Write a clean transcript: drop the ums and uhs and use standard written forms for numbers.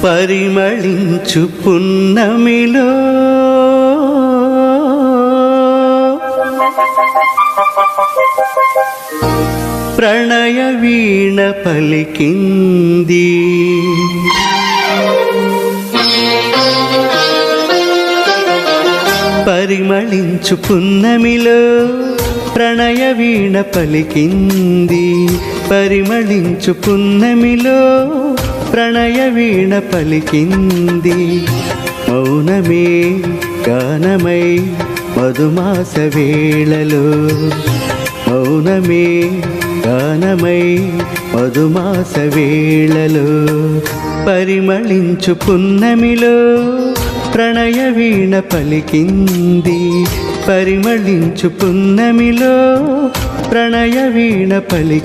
పరిమళించు పున్నమిలో ప్రణయ వీణ పలికింది. పరిమళించు పున్నమిలో ప్రణయ వీణ పలికింది. పరిమళించు పున్నమిలో ప్రణయ వీణ పలికింది. మౌనమే గానమై మధుమాస వేళలో, మౌనమే గానమై మధుమాస వేళలో, పరిమళించు పున్నమిలో ప్రణయ వీణ పలికింది. పరిమళించు పున్నమిలో ప్రణయ వీణ పలికింది.